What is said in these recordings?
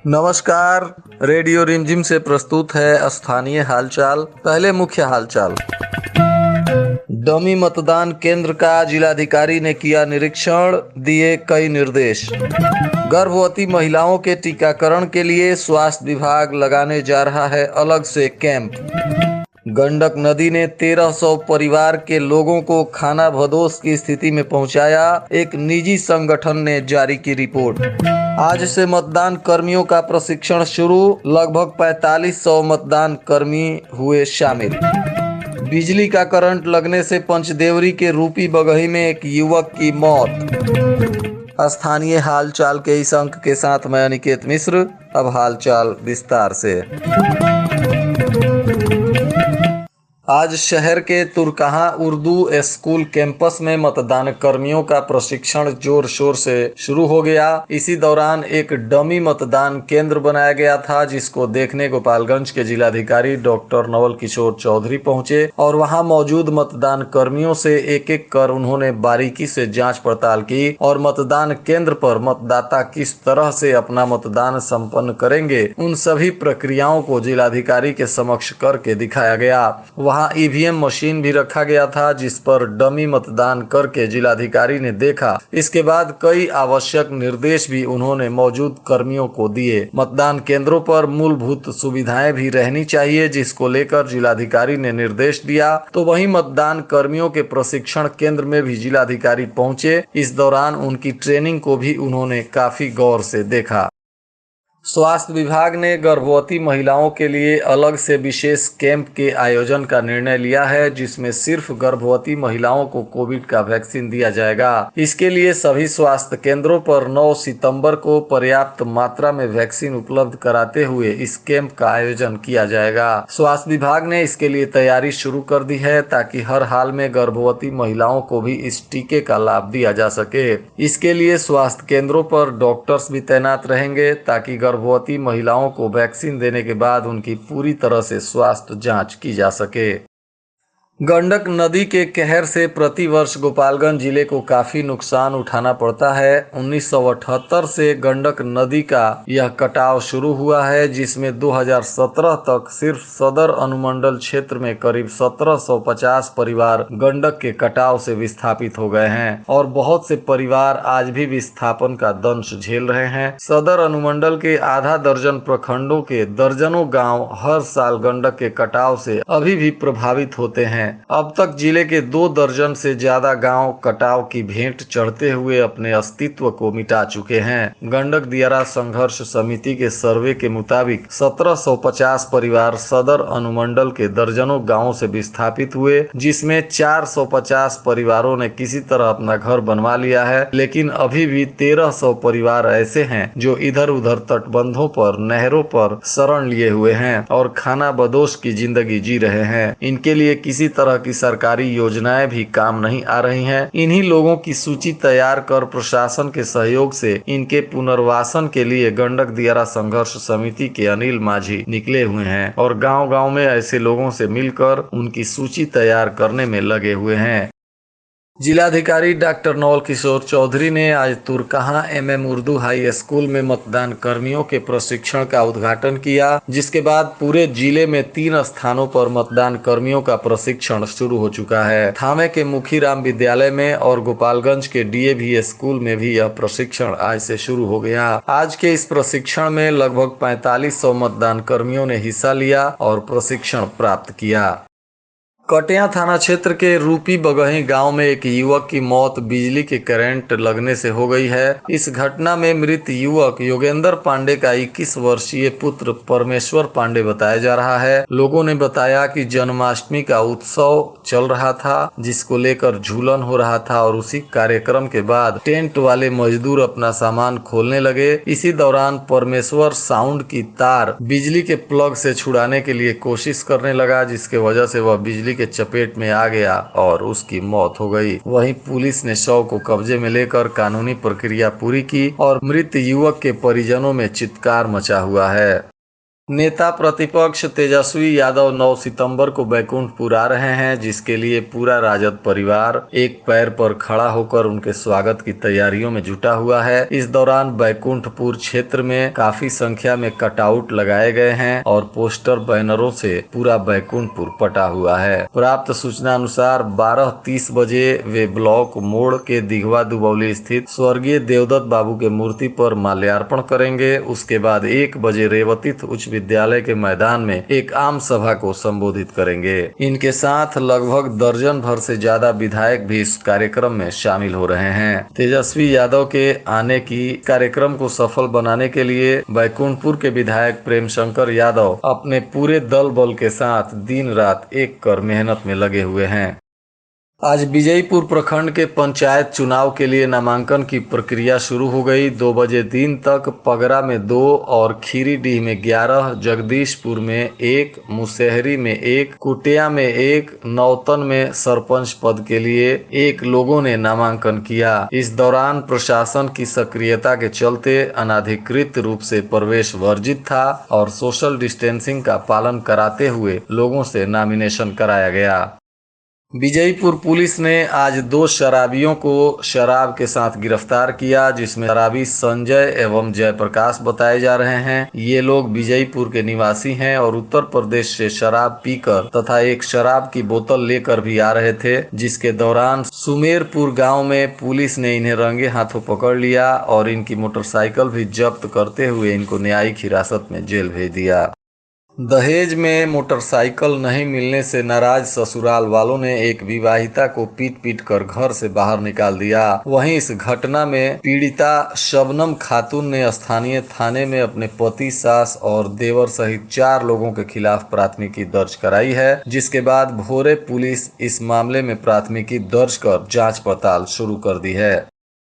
नमस्कार। रेडियो रिमझिम से प्रस्तुत है स्थानीय हालचाल। पहले मुख्य हालचाल। डमी मतदान केंद्र का जिलाधिकारी ने किया निरीक्षण, दिए कई निर्देश। गर्भवती महिलाओं के टीकाकरण के लिए स्वास्थ्य विभाग लगाने जा रहा है अलग से कैंप। गंडक नदी ने 1300 परिवार के लोगों को खानाबदोश की स्थिति में पहुंचाया, एक निजी संगठन ने जारी की रिपोर्ट। आज से मतदान कर्मियों का प्रशिक्षण शुरू, लगभग 4500 मतदान कर्मी हुए शामिल। बिजली का करंट लगने से पंचदेवरी के रूपी बगही में एक युवक की मौत। स्थानीय हालचाल के इस अंक के साथ मैं अनिकेत मिश्र। अब हालचाल विस्तार से। आज शहर के तुरकहां उर्दू स्कूल कैंपस में मतदान कर्मियों का प्रशिक्षण जोर शोर से शुरू हो गया। इसी दौरान एक डमी मतदान केंद्र बनाया गया था, जिसको देखने गोपालगंज के जिलाधिकारी डॉक्टर नवल किशोर चौधरी पहुंचे और वहां मौजूद मतदान कर्मियों से एक एक कर उन्होंने बारीकी से जांच पड़ताल की और मतदान केंद्र पर मतदाता किस तरह से अपना मतदान संपन्न करेंगे, उन सभी प्रक्रियाओं को जिलाधिकारी के समक्ष करके दिखाया गया। वहां ईवीएम मशीन भी रखा गया था, जिस पर डमी मतदान करके जिलाधिकारी ने देखा। इसके बाद कई आवश्यक निर्देश भी उन्होंने मौजूद कर्मियों को दिए। मतदान केंद्रों पर मूलभूत सुविधाएं भी रहनी चाहिए, जिसको लेकर जिलाधिकारी ने निर्देश दिया। तो वहीं मतदान कर्मियों के प्रशिक्षण केंद्र में भी जिलाधिकारी पहुंचे। इस दौरान उनकी ट्रेनिंग को भी उन्होंने काफी गौर से देखा। स्वास्थ्य विभाग ने गर्भवती महिलाओं के लिए अलग से विशेष कैंप के आयोजन का निर्णय लिया है, जिसमें सिर्फ गर्भवती महिलाओं को कोविड का वैक्सीन दिया जाएगा। इसके लिए सभी स्वास्थ्य केंद्रों पर 9 सितंबर को पर्याप्त मात्रा में वैक्सीन उपलब्ध कराते हुए इस कैंप का आयोजन किया जाएगा। स्वास्थ्य विभाग ने इसके लिए तैयारी शुरू कर दी है, ताकि हर हाल में गर्भवती महिलाओं को भी इस टीके का लाभ दिया जा सके। इसके लिए स्वास्थ्य केंद्रों पर डॉक्टर्स भी तैनात रहेंगे, ताकि गर्भवती महिलाओं को वैक्सीन देने के बाद उनकी पूरी तरह से स्वास्थ्य जांच की जा सके। गंडक नदी के कहर से प्रतिवर्ष गोपालगंज जिले को काफी नुकसान उठाना पड़ता है। 1978 से गंडक नदी का यह कटाव शुरू हुआ है, जिसमें 2017 तक सिर्फ सदर अनुमंडल क्षेत्र में करीब 1750 परिवार गंडक के कटाव से विस्थापित हो गए हैं और बहुत से परिवार आज भी विस्थापन का दंश झेल रहे हैं। सदर अनुमंडल के आधा दर्जन प्रखंडों के दर्जनों गाँव हर साल गंडक के कटाव से अभी भी प्रभावित होते हैं। अब तक जिले के 2 दर्जन से ज्यादा गांव कटाव की भेंट चढ़ते हुए अपने अस्तित्व को मिटा चुके हैं। गंडक दियारा संघर्ष समिति के सर्वे के मुताबिक 1750 परिवार सदर अनुमंडल के दर्जनों गांवों से विस्थापित हुए, जिसमें 450 परिवारों ने किसी तरह अपना घर बनवा लिया है, लेकिन अभी भी 1300 परिवार ऐसे हैं जो इधर उधर तटबंधों पर, नहरों पर शरण लिए हुए हैं और खानाबदोश की जिंदगी जी रहे हैं। इनके लिए किसी तरह की सरकारी योजनाएं भी काम नहीं आ रही हैं। इन्हीं लोगों की सूची तैयार कर प्रशासन के सहयोग से इनके पुनर्वासन के लिए गंडक दियारा संघर्ष समिति के अनिल माझी निकले हुए हैं और गांव-गांव में ऐसे लोगों से मिलकर उनकी सूची तैयार करने में लगे हुए हैं। जिलाधिकारी डॉक्टर नवल किशोर चौधरी ने आज तुरकहां MM उर्दू हाई स्कूल में मतदान कर्मियों के प्रशिक्षण का उद्घाटन किया, जिसके बाद पूरे जिले में 3 स्थानों पर मतदान कर्मियों का प्रशिक्षण शुरू हो चुका है। थामे के मुखीराम विद्यालय में और गोपालगंज के DAV स्कूल में भी यह प्रशिक्षण आज से शुरू हो गया। आज के इस प्रशिक्षण में लगभग 4500 मतदान कर्मियों ने हिस्सा लिया और प्रशिक्षण प्राप्त किया। कटिया थाना क्षेत्र के रूपी बगही गांव में एक युवक की मौत बिजली के करंट लगने से हो गई है। इस घटना में मृत युवक योगेंद्र पांडे का 21 वर्षीय पुत्र परमेश्वर पांडे बताया जा रहा है। लोगों ने बताया कि जन्माष्टमी का उत्सव चल रहा था, जिसको लेकर झूलन हो रहा था और उसी कार्यक्रम के बाद टेंट वाले मजदूर अपना सामान खोलने लगे। इसी दौरान परमेश्वर साउंड की तार बिजली के प्लग से छुड़ाने के लिए कोशिश करने लगा, जिसके वजह से वह बिजली के चपेट में आ गया और उसकी मौत हो गई। वहीं पुलिस ने शव को कब्जे में लेकर कानूनी प्रक्रिया पूरी की और मृत युवक के परिजनों में चित्कार मचा हुआ है। नेता प्रतिपक्ष तेजस्वी यादव 9 सितंबर को बैकुंठपुर आ रहे हैं, जिसके लिए पूरा राजद परिवार एक पैर पर खड़ा होकर उनके स्वागत की तैयारियों में जुटा हुआ है। इस दौरान बैकुंठपुर क्षेत्र में काफी संख्या में कटआउट लगाए गए हैं और पोस्टर बैनरों से पूरा बैकुंठपुर पटा हुआ है। प्राप्त सूचना अनुसार 12:30 बजे वे ब्लॉक मोड़ के दिघवा दुबौली स्थित स्वर्गीय देवदत्त बाबू के मूर्ति पर माल्यार्पण करेंगे। उसके बाद 1 बजे रेवतीर्थ उच्च विद्यालय के मैदान में एक आम सभा को संबोधित करेंगे। इनके साथ लगभग दर्जन भर से ज्यादा विधायक भी इस कार्यक्रम में शामिल हो रहे हैं। तेजस्वी यादव के आने की कार्यक्रम को सफल बनाने के लिए बैकुंठपुर के विधायक प्रेम शंकर यादव अपने पूरे दल बल के साथ दिन रात एक कर मेहनत में लगे हुए हैं। आज विजयपुर प्रखंड के पंचायत चुनाव के लिए नामांकन की प्रक्रिया शुरू हो गई। 2 बजे दिन तक पगरा में 2 और खीरीडीह में 11, जगदीशपुर में 1, मुसहरी में 1, कुटिया में 1, नौतन में सरपंच पद के लिए 1 लोगों ने नामांकन किया। इस दौरान प्रशासन की सक्रियता के चलते अनाधिकृत रूप से प्रवेश वर्जित था और सोशल डिस्टेंसिंग का पालन कराते हुए लोगों से नॉमिनेशन कराया गया। विजयपुर पुलिस ने आज 2 शराबियों को शराब के साथ गिरफ्तार किया, जिसमें शराबी संजय एवं जयप्रकाश बताए जा रहे हैं। ये लोग विजयपुर के निवासी हैं और उत्तर प्रदेश से शराब पीकर तथा एक शराब की बोतल लेकर भी आ रहे थे, जिसके दौरान सुमेरपुर गांव में पुलिस ने इन्हें रंगे हाथों पकड़ लिया और इनकी मोटरसाइकिल भी जब्त करते हुए इनको न्यायिक हिरासत में जेल भेज दिया। दहेज में मोटरसाइकिल नहीं मिलने से नाराज ससुराल वालों ने एक विवाहिता को पीट पीट कर घर से बाहर निकाल दिया। वहीं इस घटना में पीड़िता शबनम खातून ने स्थानीय थाने में अपने पति, सास और देवर सहित 4 लोगों के खिलाफ प्राथमिकी दर्ज कराई है, जिसके बाद भोरे पुलिस इस मामले में प्राथमिकी दर्ज कर जांच पड़ताल शुरू कर दी है।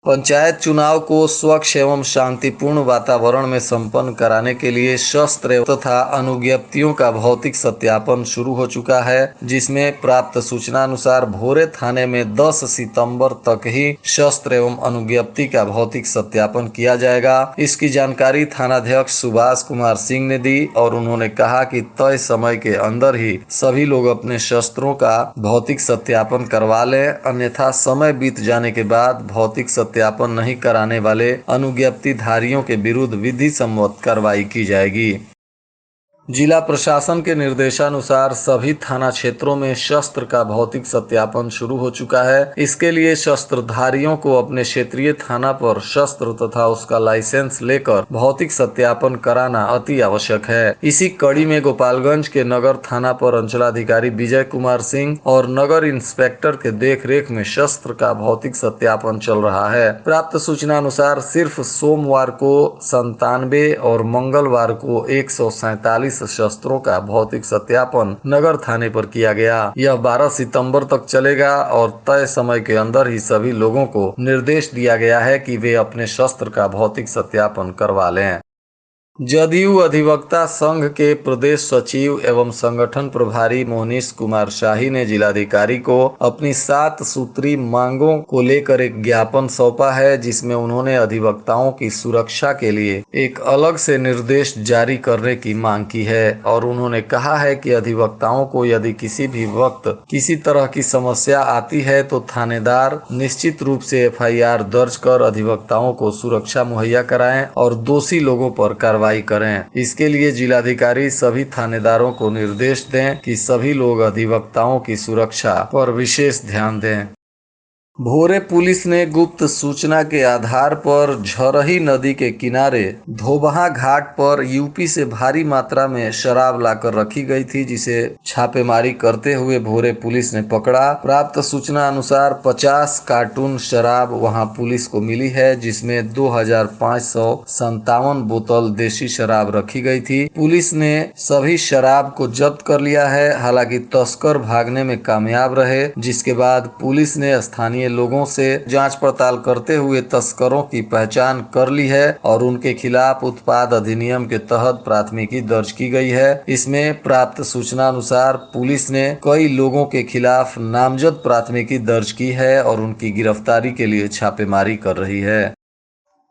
पंचायत चुनाव को स्वच्छ एवं शांतिपूर्ण वातावरण में संपन्न कराने के लिए शस्त्र तथा अनुज्ञप्तियों का भौतिक सत्यापन शुरू हो चुका है, जिसमें प्राप्त सूचना अनुसार भोरे थाने में 10 सितंबर तक ही शस्त्र एवं अनुज्ञप्ति का भौतिक सत्यापन किया जाएगा। इसकी जानकारी थानाध्यक्ष सुभाष कुमार सिंह ने दी और उन्होंने कहा कि तय समय के अंदर ही सभी लोग अपने शस्त्रों का भौतिक सत्यापन करवा लें, अन्यथा समय बीत जाने के बाद भौतिक सत्यापन नहीं कराने वाले अनुज्ञप्तिधारियों के विरुद्ध विधि सम्मत कार्रवाई की जाएगी। जिला प्रशासन के निर्देशानुसार सभी थाना क्षेत्रों में शस्त्र का भौतिक सत्यापन शुरू हो चुका है। इसके लिए शस्त्रधारियों को अपने क्षेत्रीय थाना पर शस्त्र तथा उसका लाइसेंस लेकर भौतिक सत्यापन कराना अति आवश्यक है। इसी कड़ी में गोपालगंज के नगर थाना पर अंचलाधिकारी विजय कुमार सिंह और नगर इंस्पेक्टर के देखरेख में शस्त्र का भौतिक सत्यापन चल रहा है। प्राप्त सूचना अनुसार सिर्फ सोमवार को 97 और मंगलवार को 147 शस्त्रों का भौतिक सत्यापन नगर थाने पर किया गया। यह 12 सितंबर तक चलेगा और तय समय के अंदर ही सभी लोगों को निर्देश दिया गया है कि वे अपने शस्त्र का भौतिक सत्यापन करवा लें। जदयू अधिवक्ता संघ के प्रदेश सचिव एवं संगठन प्रभारी मोहनीश कुमार शाही ने जिलाधिकारी को अपनी 7 सूत्री मांगों को लेकर एक ज्ञापन सौंपा है, जिसमें उन्होंने अधिवक्ताओं की सुरक्षा के लिए एक अलग से निर्देश जारी करने की मांग की है और उन्होंने कहा है कि अधिवक्ताओं को यदि किसी भी वक्त किसी तरह की समस्या आती है तो थानेदार निश्चित रूप से FIR दर्ज कर अधिवक्ताओं को सुरक्षा मुहैया कराएं और दोषी लोगों पर कार्रवाई करें। इसके लिए जिलाधिकारी सभी थानेदारों को निर्देश दें कि सभी लोग अधिवक्ताओं की सुरक्षा पर विशेष ध्यान दें। भोरे पुलिस ने गुप्त सूचना के आधार पर झरही नदी के किनारे धोबहा घाट पर यूपी से भारी मात्रा में शराब लाकर रखी गई थी, जिसे छापेमारी करते हुए भोरे पुलिस ने पकड़ा। प्राप्त सूचना अनुसार 50 कार्टून शराब वहां पुलिस को मिली है, जिसमें 2557 बोतल देशी शराब रखी गई थी। पुलिस ने सभी शराब को जब्त कर लिया है। हालांकि तस्कर भागने में कामयाब रहे, जिसके बाद पुलिस ने स्थानीय लोगों से जांच पड़ताल करते हुए तस्करों की पहचान कर ली है और उनके खिलाफ उत्पाद अधिनियम के तहत प्राथमिकी दर्ज की गई है। इसमें प्राप्त सूचना अनुसार पुलिस ने कई लोगों के खिलाफ नामजद प्राथमिकी दर्ज की है और उनकी गिरफ्तारी के लिए छापेमारी कर रही है।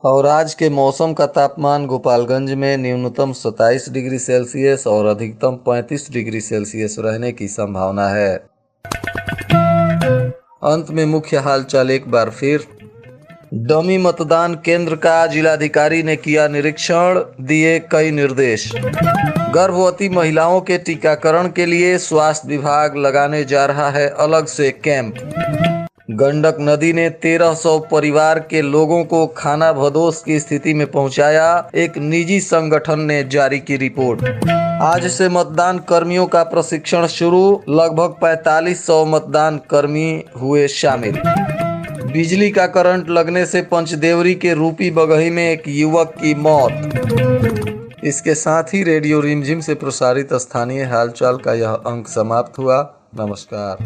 और आज के मौसम का तापमान गोपालगंज में न्यूनतम 27 डिग्री सेल्सियस और अधिकतम 35 डिग्री सेल्सियस रहने की संभावना है। अंत में मुख्य हालचाल एक बार फिर। डमी मतदान केंद्र का जिलाधिकारी ने किया निरीक्षण, दिए कई निर्देश। गर्भवती महिलाओं के टीकाकरण के लिए स्वास्थ्य विभाग लगाने जा रहा है अलग से कैंप। गंडक नदी ने 1300 परिवार के लोगों को खानाबदोश की स्थिति में पहुंचाया, एक निजी संगठन ने जारी की रिपोर्ट। आज से मतदान कर्मियों का प्रशिक्षण शुरू, लगभग 4500 मतदान कर्मी हुए शामिल। बिजली का करंट लगने से पंचदेवरी के रूपी बगही में एक युवक की मौत। इसके साथ ही रेडियो रिमझिम से प्रसारित स्थानीय हालचाल का यह अंक समाप्त हुआ। नमस्कार।